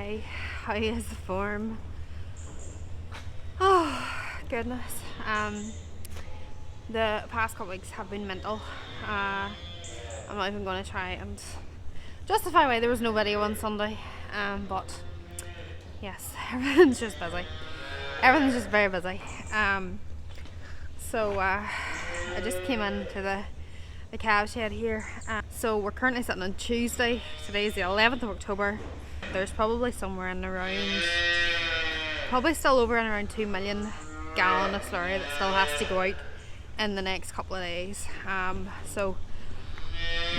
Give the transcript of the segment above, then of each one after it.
Hi, how is the form? Oh goodness. The past couple weeks have been mental. I'm not even going to try and justify why there was no video on Sunday. But yes, everything's just busy. Everything's just very busy. So I just came into the calf shed here. So we're currently sitting on Tuesday. Today's the 11th of October. There's probably somewhere in around, probably still over and around 2 million gallon of slurry that still has to go out in the next couple of days. So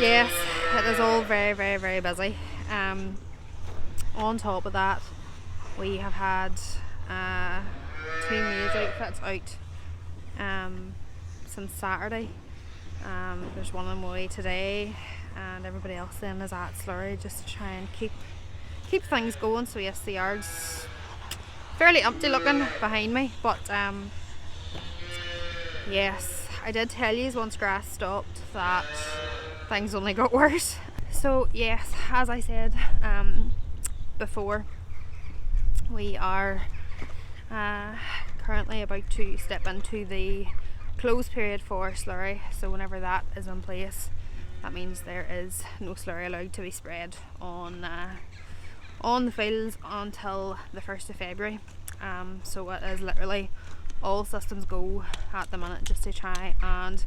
yes, it is all very, very, very busy. On top of that, we have had 2 maize outfits out since Saturday. There's one on the way today, and everybody else then is at Slurry just to try and keep things going. So yes, the yard's fairly empty looking behind me, but yes, I did tell you once grass stopped that things only got worse. So yes, as I said before, we are currently about to step into the close period for slurry. So whenever that is in place, that means there is no slurry allowed to be spread on the fields until the 1st of February. So it is literally all systems go at the minute just to try and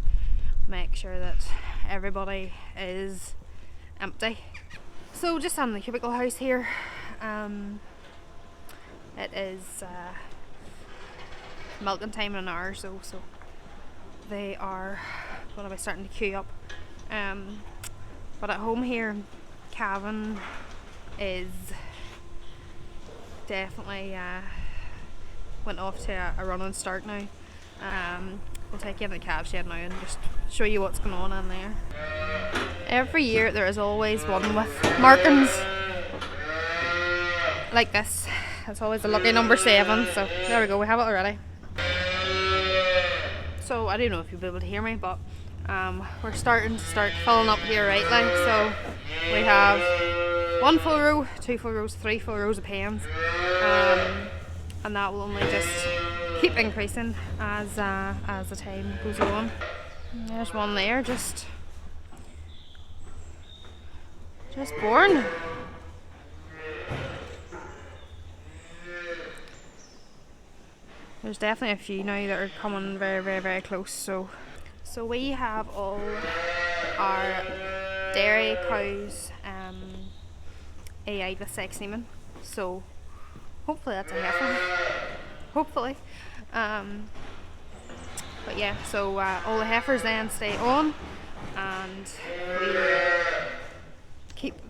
make sure that everybody is empty. So just on the cubicle house here, it is milking time in an hour or so, so they are going to be starting to queue up. But at home here, Calving is definitely went off to a running start now. We'll take you in the calf shed now and just show you what's going on in there. Every year there is always one with markings like this. It's always a lucky number 7, so there we go, we have it already. So I don't know if you'll be able to hear me, but we're starting to filling up here rightly. So we have 1 full row, 2 full rows, 3 full rows of pens, and that will only just keep increasing as the time goes on. And there's one there, just born. There's definitely a few now that are coming very, very, very close. So we have all our dairy cows AI'd with sex semen. So hopefully that's a heifer. Hopefully. But yeah, so all the heifers then stay on, and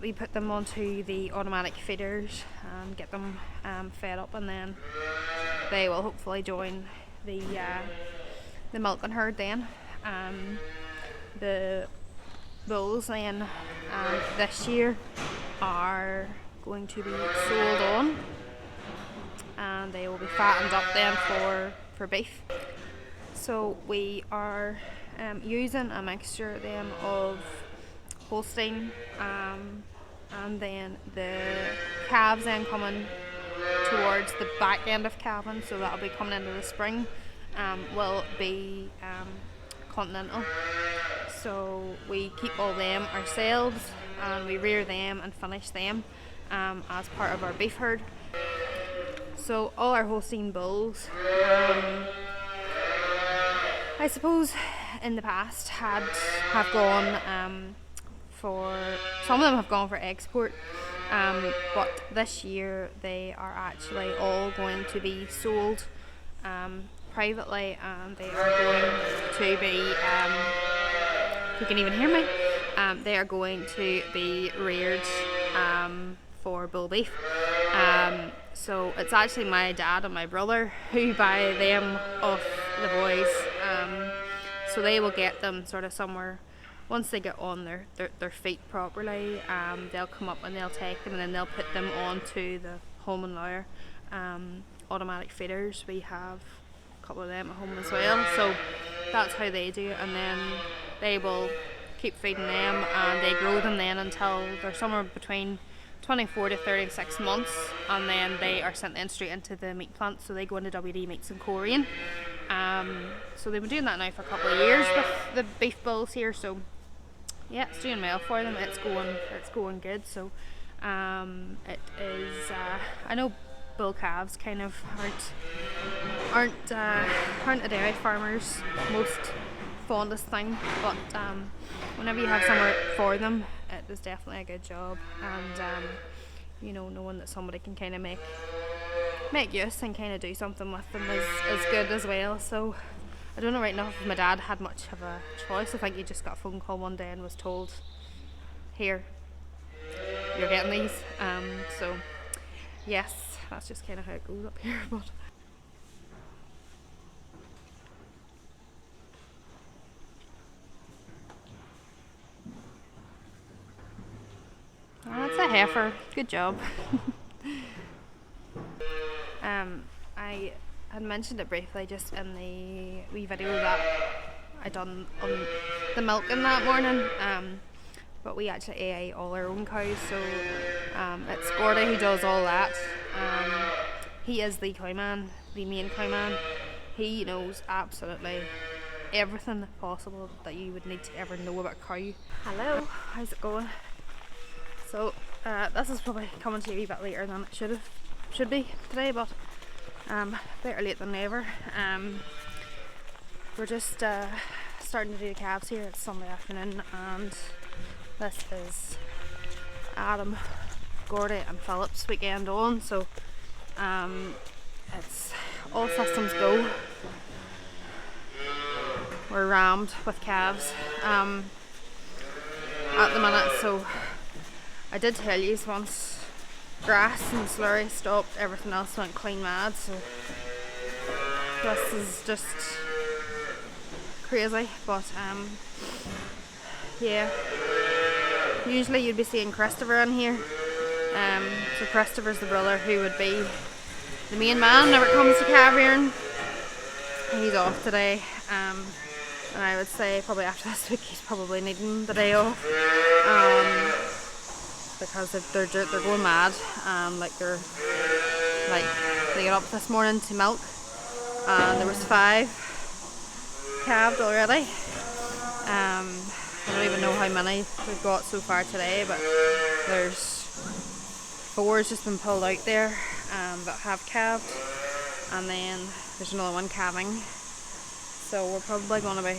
we put them onto the automatic feeders and get them fed up, and then they will hopefully join the milking herd then. The bulls then this year are going to be sold on, and they will be fattened up then for beef. So we are using a mixture then of Holstein, and then the calves then coming towards the back end of calving, so that'll be coming into the spring, will be continental. So we keep all them ourselves, and we rear them and finish them as part of our beef herd. So all our Holstein bulls, I suppose in the past have gone for, some of them have gone for export, but this year they are actually all going to be sold privately, and they are going to be, if you can even hear me, they are going to be reared for bull beef. So it's actually my dad and my brother who buy them off the boys, so they will get them sort of somewhere. Once they get on their feet properly, they'll come up and they'll take them, and then they'll put them onto the home and layer automatic feeders. We have a couple of them at home as well, so that's how they do it, and then they will keep feeding them, and they grow them then until they're somewhere between 24 to 36 months, and then they are sent then straight into the meat plant, so they go into WD Meats in Korean. So they've been doing that now for a couple of years with the beef bulls here, so yeah, it's doing well for them. It's going good. So it is. I know bull calves kind of aren't a dairy farmer's most fondest thing, but whenever you have somewhere for them, it is definitely a good job. And you know, knowing that somebody can kind of make use and kind of do something with them is good as well. So I don't know right now if my dad had much of a choice. I think he just got a phone call one day and was told, here, you're getting these. So yes, that's just kind of how it goes up here. But that's a heifer. Good job. I had mentioned it briefly just in the wee video that I done on the milking that morning. But we actually ate all our own cows, so it's Gordy who does all that. He is the cowman, the main cowman. He knows absolutely everything possible that you would need to ever know about a cow. Hello, how's it going? So this is probably coming to you a wee bit later than it should be today, but better late than never. We're just starting to do the calves here. It's Sunday afternoon, and this is Adam, Gordy and Philip's weekend on, so it's all systems go. We're rammed with calves at the minute, so I did tell you once grass and slurry stopped, everything else went clean mad, so this is just crazy. But yeah, usually you'd be seeing Christopher in here. So Christopher's the brother who would be the main man whenever it comes to calf rearing. He's off today, and I would say probably after this week he's probably needing the day off. Because they're going mad. They got up this morning to milk, and there was 5 calved already. I don't even know how many we've got so far today, but there's 4 has just been pulled out there that have calved, and then there's another one calving. So we're probably going to be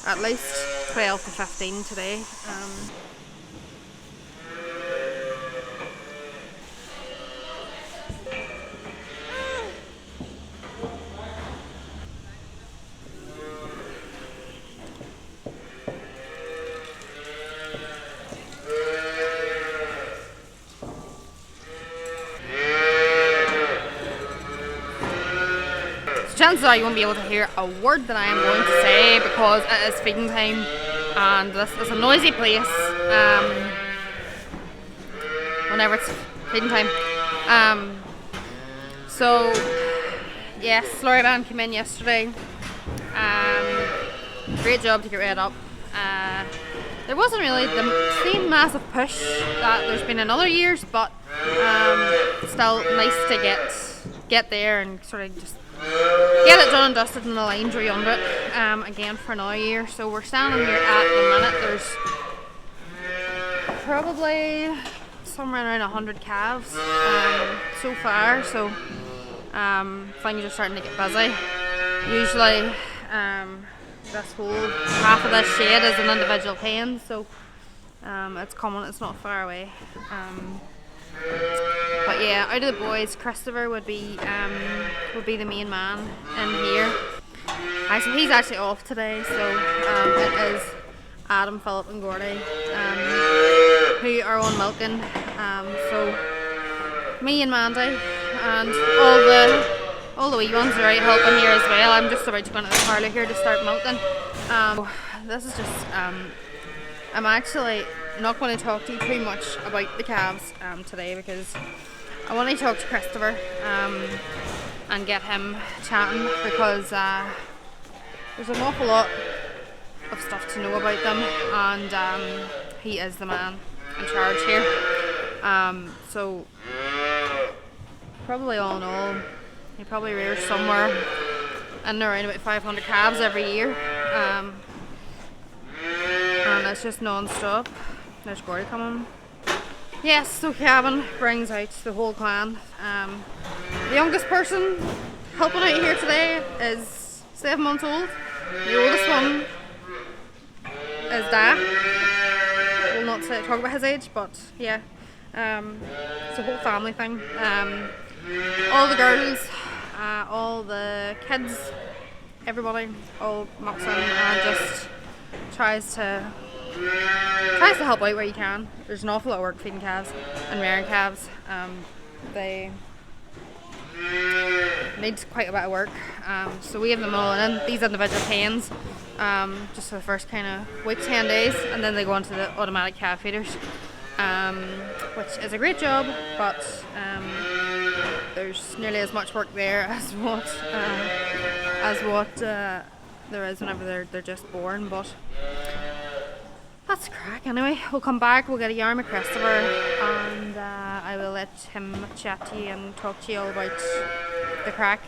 at least 12 to 15 today. Chances are you won't be able to hear a word that I am going to say because it is feeding time, and this is a noisy place whenever it's feeding time. So yes, Slurry man came in yesterday. Great job to get rid up. There wasn't really the same massive push that there's been in other years, but still nice to get there and sort of just get it done and dusted and the line drew under it again for another year. So we're standing here at the minute. There's probably somewhere around 100 calves so far. So things are starting to get busy. Usually this whole half of this shed is an individual pen, so it's coming. It's not far away. But yeah, out of the boys, Christopher would be the main man in here. Actually, he's actually off today, so it is Adam, Philip, and Gordy who are on milking. So me and Mandy and all the wee ones are out helping here as well. I'm just about to go into the parlour here to start milking. This is just I'm actually not going to talk to you too much about the calves today because I want to talk to Christopher and get him chatting, because there's an awful lot of stuff to know about them, and he is the man in charge here. So probably all in all, he probably rears somewhere in around about 500 calves every year. And it's just non-stop. There's Gordy coming. Yes, so Calvin brings out the whole clan. The youngest person helping out here today is 7 months old. The oldest one is Dad. We'll not talk about his age, but yeah, it's a whole family thing. All the girls, all the kids, everybody all mucks in and just tries to help out where you can. There's an awful lot of work feeding calves and rearing calves. They need quite a bit of work. So we have them all in these individual pens just for the first kind of week, 10 days, and then they go into the automatic calf feeders, which is a great job, but there's nearly as much work there as what there is whenever they're just born. But that's crack. Anyway, we'll come back, we'll get a yarn with Christopher, and I will let him chat to you and talk to you all about the crack.